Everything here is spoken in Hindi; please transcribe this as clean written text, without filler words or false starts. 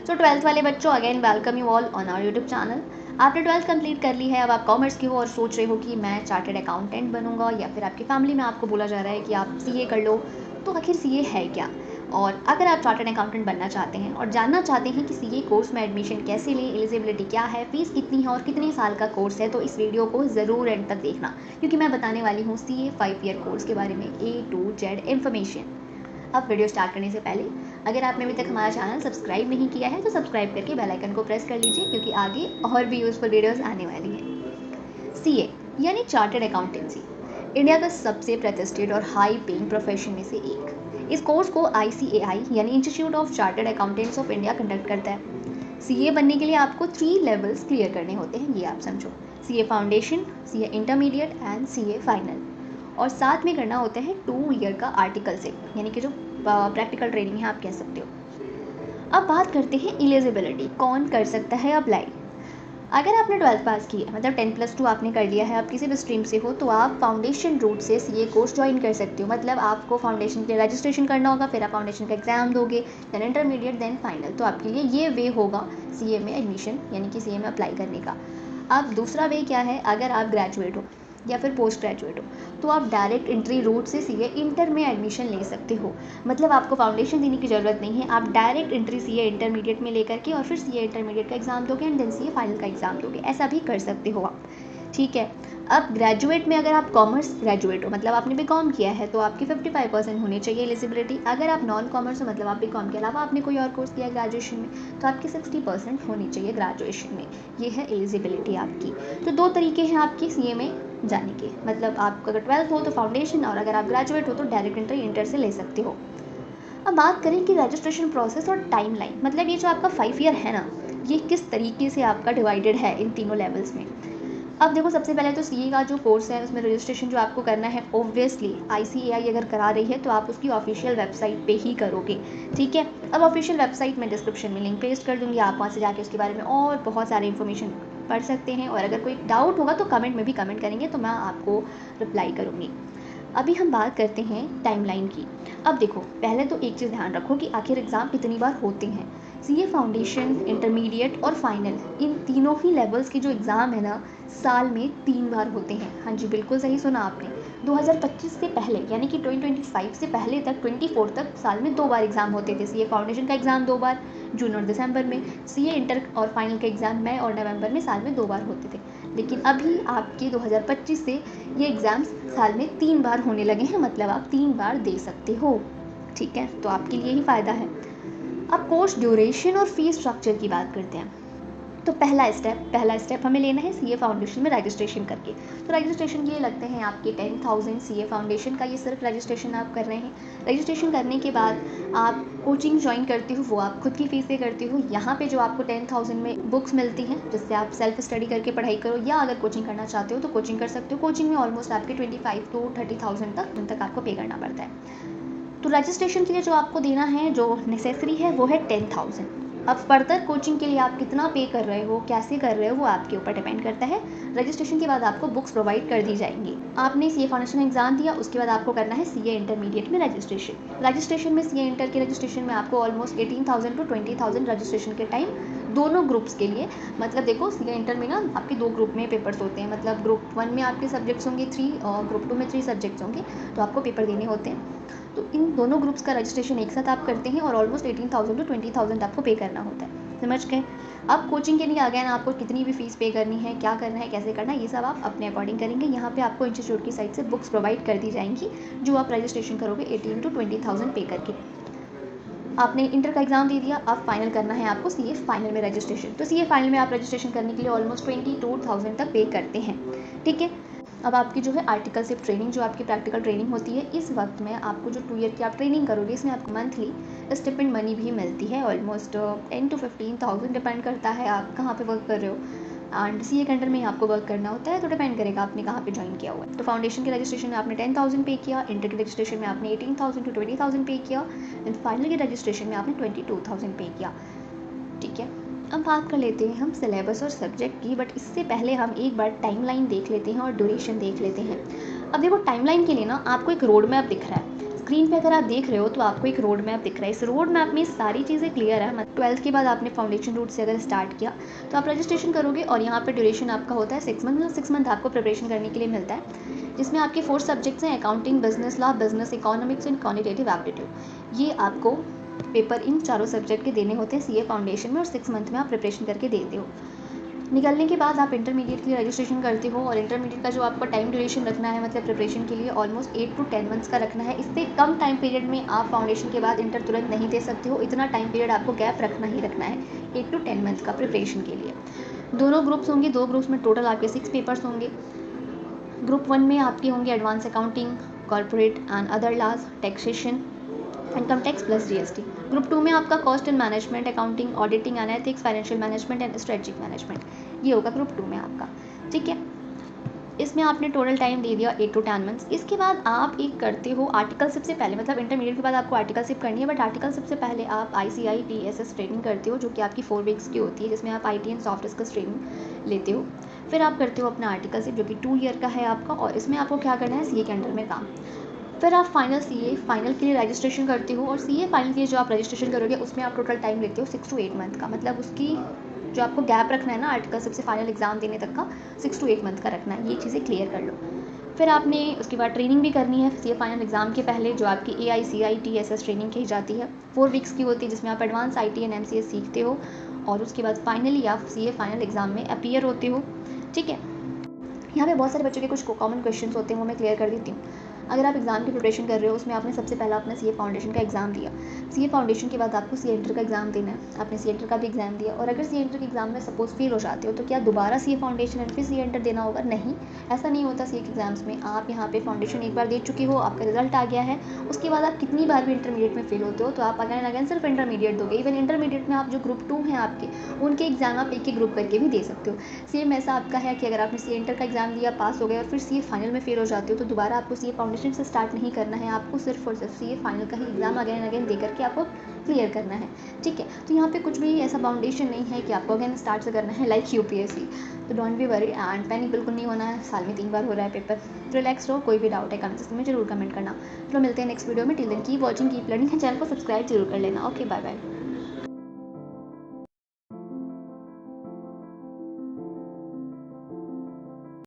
सो 12th वाले बच्चों, again welcome you all on our YouTube channel. आपने 12th कंप्लीट कर ली है, अब आप कॉमर्स की हो और सोच रहे हो कि मैं चार्टर्ड अकाउंटेंट बनूंगा, या फिर आपकी फैमिली में आपको बोला जा रहा है कि आप सीए कर लो। तो आखिर सीए है क्या? और अगर आप चार्टर्ड अकाउंटेंट बनना चाहते हैं और जानना चाहते हैं कि सीए कोर्स में एडमिशन कैसे लें, एलिजिबिलिटी क्या है, फीस कितनी है और कितने साल का कोर्स है, तो इस वीडियो को ज़रूर एंड तक देखना, क्योंकि मैं बताने वाली हूँ सीए 5 ईयर कोर्स के बारे में A to Z इन्फॉर्मेशन। अब वीडियो स्टार्ट करने से पहले अगर आपने अभी तक हमारा चैनल सब्सक्राइब नहीं किया है तो सब्सक्राइब करके बेल आइकन को प्रेस कर लीजिए, क्योंकि आगे और भी यूजफुल वीडियोस आने वाली हैं। सीए यानी चार्टर्ड अकाउंटेंसी इंडिया का सबसे प्रतिष्ठित और हाई पेइंग प्रोफेशन में से एक। इस कोर्स को ICAI यानी institute of chartered accountants of India conduct करता है। सीए बनने के लिए आपको 3 लेवल्स क्लियर करने होते हैं, ये आप समझो। CA foundation, CA intermediate and CA final. और साथ में करना होता है 2 ईयर का आर्टिकल से, यानी कि जो प्रैक्टिकल ट्रेनिंग है आप कह सकते हो। अब बात करते हैं एलिजिबिलिटी, कौन कर सकता है अप्लाई। अगर आपने 12th पास की है, मतलब 10+2 आपने कर लिया है, आप किसी भी स्ट्रीम से हो, तो आप फाउंडेशन रूट से सीए कोर्स ज्वाइन कर सकते हो। मतलब आपको फाउंडेशन के लिए रजिस्ट्रेशन करना होगा, फिर आप फाउंडेशन का एग्जाम दोगे, देन इंटरमीडिएट, देन फाइनल। तो आपके लिए ये वे होगा सीए में एडमिशन यानी कि सीए में अप्लाई करने का। अब दूसरा वे क्या है, अगर आप ग्रेजुएट हो या फिर पोस्ट ग्रेजुएट हो, तो आप डायरेक्ट एंट्री रूट से सीए इंटर में एडमिशन ले सकते हो। मतलब आपको फाउंडेशन देने की ज़रूरत नहीं है, आप डायरेक्ट एंट्री सीए इंटरमीडिएट में लेकर के और फिर सीए इंटरमीडिएट का एग्जाम दोगे एंड देन सीए फाइनल का एग्जाम दोगे, ऐसा भी कर सकते हो आप। ठीक है। अब ग्रेजुएट में अगर आप कॉमर्स ग्रेजुएट हो, मतलब आपने बीकॉम किया है, तो आपकी 55% होनी चाहिए एलिजिबिलिटी। अगर आप नॉन कॉमर्स हो, मतलब आप बीकॉम के अलावा आपने कोई और कोर्स किया ग्रेजुएशन में, तो आपकी 60% होनी चाहिए ग्रेजुएशन में। ये है एलिजिबिलिटी आपकी। तो 2 तरीके हैं आपकी सीए में जाने के, मतलब आप अगर 12th हो तो फाउंडेशन, और अगर आप ग्रेजुएट हो तो डायरेक्ट एंट्री इंटर से ले सकते हो। अब बात करें कि रजिस्ट्रेशन प्रोसेस और टाइमलाइन, मतलब ये जो आपका 5 ईयर है ना, ये किस तरीके से आपका डिवाइडेड है इन तीनों लेवल्स में। अब देखो, सबसे पहले तो सीए का जो कोर्स है उसमें रजिस्ट्रेशन जो आपको करना है, ऑब्वियसली ICAI अगर करा रही है तो आप उसकी ऑफिशियल वेबसाइट पे ही करोगे। ठीक है। अब ऑफिशियल वेबसाइट में डिस्क्रिप्शन में लिंक पेस्ट कर दूंगी, आप वहाँ से जाके उसके बारे में और बहुत सारे इन्फॉर्मेशन पढ़ सकते हैं, और अगर कोई डाउट होगा तो कमेंट में भी कमेंट करेंगे तो मैं आपको रिप्लाई करूँगी। अभी हम बात करते हैं टाइमलाइन की। अब देखो, पहले तो एक चीज़ ध्यान रखो कि आखिर एग्ज़ाम कितनी बार होते हैं। सीए फाउंडेशन, इंटरमीडिएट और फाइनल, इन तीनों ही लेवल्स के जो एग्ज़ाम है ना, साल में 3 बार होते हैं। हाँ जी, बिल्कुल सही सुना आपने। 2025 से पहले यानी कि 2025 से पहले तक 24 तक साल में 2 बार एग्ज़ाम होते थे। सीए फाउंडेशन का एग्ज़ाम 2 बार, जून और दिसंबर में। सीए इंटर और फाइनल का एग्ज़ाम मई और नवंबर में साल में 2 बार होते थे। लेकिन अभी आपके 2025 से ये एग्ज़ाम्स साल में 3 बार होने लगे हैं, मतलब आप 3 बार दे सकते हो। ठीक है, तो आपके लिए ही फ़ायदा है। अब कोर्स ड्यूरेशन और फीस स्ट्रक्चर की बात करते हैं। तो पहला स्टेप हमें लेना है सीए फाउंडेशन में रजिस्ट्रेशन करके। तो रजिस्ट्रेशन के लिए लगते हैं आपके 10,000। सीए फाउंडेशन का ये सिर्फ रजिस्ट्रेशन आप कर रहे हैं। रजिस्ट्रेशन करने के बाद आप कोचिंग ज्वाइन करते हो, वो आप खुद की फीस पे करते हो। यहाँ पे जो आपको 10,000 में बुक्स मिलती हैं, जिससे आप सेल्फ स्टडी करके पढ़ाई करो, या अगर कोचिंग करना चाहते हो तो कोचिंग कर सकते हो। कोचिंग में ऑलमोस्ट आपके 25 to 30,000 तक आपको पे करना पड़ता है। तो रजिस्ट्रेशन के लिए जो आपको देना है, जो नेसेसरी है, वो है 10,000। अब फर्दर कोचिंग के लिए आप कितना पे कर रहे हो, कैसे कर रहे हो, वो आपके ऊपर डिपेंड करता है। रजिस्ट्रेशन के बाद आपको बुक्स प्रोवाइड कर दी जाएंगी। आपने सीए फाउंडेशन एग्जाम दिया, उसके बाद आपको करना है सीए इंटरमीडिएट में रजिस्ट्रेशन में सीए इंटर के रजिस्ट्रेशन में आपको ऑलमोस्ट 18,000 to 20,000 रजिस्ट्रेशन के टाइम, दोनों ग्रुप्स के लिए। मतलब देखो, सीए इंटर में ना आपके 2 ग्रुप में पेपर्स होते हैं, मतलब ग्रुप 1 में आपके सब्जेक्ट्स होंगे 3 और ग्रुप 2 में 3 सब्जेक्ट्स होंगे, तो आपको पेपर देने होते हैं। तो इन दोनों ग्रुप्स का रजिस्ट्रेशन एक साथ आप करते हैं और ऑलमोस्ट 18,000 to 20,000 आपको पे करना होता है। समझ गए? अब कोचिंग के लिए अगेन आपको कितनी भी फीस पे करनी है, क्या करना है, कैसे करना है, ये सब आप अपने अकॉर्डिंग करेंगे। यहाँ पे आपको इंस्टीट्यूट की साइड से बुक्स प्रोवाइड कर दी जाएंगी, जो आप रजिस्ट्रेशन करोगे 18 to 20,000 पे करके। आपने इंटर का एग्जाम दे दिया, अब फाइनल करना है आपको सीए फाइनल में रजिस्ट्रेशन। तो सीए फाइनल में आप रजिस्ट्रेशन करने के लिए ऑलमोस्ट 22,000 तक पे करते हैं। ठीक है। अब आपकी जो है आर्टिकल सिर्फ ट्रेनिंग, जो आपकी प्रैक्टिकल ट्रेनिंग होती है, इस वक्त में आपको जो 2 ईयर की आप ट्रेनिंग करोगे, इसमें आपको मंथली स्टिपेंड मनी भी मिलती है, ऑलमोस्ट 10 to 15,000, डिपेंड करता है आप कहाँ पे वर्क कर रहे हो। एंड सीए के अंडर में ही आपको वर्क करना होता है, तो डिपेंड करेगा आपने कहाँ पे ज्वाइन किया हुआ है। तो फाउंडेशन के रजिस्ट्रेशन में आपने 10,000 पे किया, इंटर के रजिस्ट्रेशन में आपने 18,000 to 20,000 पे किया, एंड फाइनल के रजिस्ट्रेशन में आपने 22,000 पे किया। ठीक है। अब बात कर लेते हैं हम सिलेबस और सब्जेक्ट की, बट इससे पहले हम एक बार टाइमलाइन देख लेते हैं और ड्यूरेशन देख लेते हैं। अब देखो, टाइमलाइन के लिए ना आपको एक रोड मैप दिख रहा है। स्क्रीन पे अगर आप देख रहे हो तो आपको एक रोड मैप दिख रहा है। इस रोड मैप में सारी चीज़ें क्लियर है। 12th के बाद आपने फाउंडेशन रूट से अगर स्टार्ट किया तो आप रजिस्ट्रेशन करोगे और यहाँ पर ड्यूरेशन आपका होता है 6 मंथ। 6 मंथ आपको प्रिपरेशन करने के लिए मिलता है, जिसमें आपके 4 सब्जेक्ट्स हैं, accounting, business law, business economics and quantitative aptitude. ये आपको पेपर इन चारों सब्जेक्ट के देने होते हैं सीए फाउंडेशन में और 6 मंथ में आप प्रिपरेशन करके देते हो। निकलने के बाद आप इंटरमीडिएट के लिए रजिस्ट्रेशन करते हो और इंटरमीडिएट का जो आपका टाइम ड्यूरेशन रखना है मतलब प्रिपरेशन के लिए ऑलमोस्ट 8 to 10 मंथ्स का रखना है। इससे कम टाइम पीरियड में आप फाउंडेशन के बाद इंटर तुरंत नहीं दे सकते हो, इतना टाइम पीरियड आपको गैप रखना ही रखना है 8 to 10 मंथ्स का प्रिपरेशन के लिए। दोनों ग्रुप्स होंगे, 2 ग्रुप्स में टोटल आपके 6 पेपर्स होंगे। ग्रुप 1 में आपके होंगे advance accounting, corporate and other laws, taxation, income tax plus GST. Group 2 में आपका cost and management, accounting, auditing and ethics, financial management and strategic management, ये होगा ग्रुप 2 में आपका। ठीक है, इसमें आपने टोटल टाइम दे दिया 8 to 10 मंथ्स। इसके बाद आप एक करते हो आर्टिकलशिप से पहले, मतलब इंटरमीडिएट के बाद आपको आर्टिकलशिप करनी है, बट आर्टिकलशिप से पहले आप ICI TSS ट्रेनिंग करते हो जो कि आपकी 4 वीक्स की होती है, जिसमें आप IT and soft skills training लेते हो। फिर आप करते हो अपना आर्टिकलशिप जो कि 2 ईयर का है आपका, और इसमें आपको क्या करना है, CA के अंडर में काम। फिर आप फाइनल CA फाइनल के लिए रजिस्ट्रेशन करते हो और CA फाइनल के लिए जो आप रजिस्ट्रेशन करोगे उसमें आप टोटल टाइम लेते हो 6 to 8 मंथ का, मतलब उसकी जो आपको गैप रखना है ना आर्टिकल सबसे फाइनल एग्जाम देने तक का 6 to 8 मंथ का रखना है। ये चीज़ें क्लियर कर लो। फिर आपने उसके बाद ट्रेनिंग भी करनी है CA फाइनल एग्जाम के पहले, जो आपकी AICI TSS ट्रेनिंग कही जाती है, 4 वीक्स की होती है, जिसमें आप एडवांस IT एंड MCA सीखते हो और उसके बाद फाइनली आप CA फाइनल एग्जाम में अपीयर होते हो। ठीक है, यहाँ पे बहुत सारे बच्चों के कुछ कॉमन क्वेश्चंस होते हैं, वो मैं क्लियर कर देती हूँ। अगर आप एग्जाम की प्रिपरेशन कर रहे हो, उसमें आपने सबसे पहला अपना CA फाउंडेशन का एग्जाम दिया। CA फाउंडेशन के बाद आपको CA इंटर का एग्जाम देना है, आपने CA इंटर का भी एग्जाम दिया, और अगर CA इंटर के एग्जाम में सपोज फेल हो जाते हो तो क्या दोबारा CA फाउंडेशन एंड फिर CA इंटर देना होगा? नहीं, ऐसा नहीं होता। CA के एग्जाम्स में आप यहाँ पे फाउंडेशन एक बार दे चुके हो, आपका रिजल्ट आ गया है, उसके बाद आप कितनी बार भी इंटरमीडिएट में फेल होते हो तो आप अगेन अगेन सिर्फ इंटरमीडिएट दोगे। इवन इंटरमीडिएट में आप जो ग्रुप 2 हैं आपके, उनके एग्जाम आप एक ग्रुप करके भी दे सकते हो। सेम ऐसा आपका है कि अगर आपने CA इंटर का एग्जाम दिया, पास हो गए, और फिर CA फाइनल में फेल हो जाते हो तो दोबारा आपको CA फाउंडेशन से स्टार्ट नहीं करना है, आपको सिर्फ और सिर्फ CA फाइनल का ही एग्जाम अगेन अगेन दे करके आपको क्लियर करना है। ठीक है, तो यहाँ पे कुछ भी ऐसा फाउंडेशन नहीं है कि आपको अगेन स्टार्ट से करना है लाइक UPSC, तो don't be worry and panic बिल्कुल नहीं होना है। साल में 3 बार हो रहा है पेपर, तो रिलैक्स रहो। कोई भी डाउट है कमेंट सेक्शन में जरूर कमेंट करना। तो मिलते हैं नेक्स्ट वीडियो में। Till then keep watching, keep learning. Channel को सब्सक्राइब जरूर कर लेना। Okay, bye bye.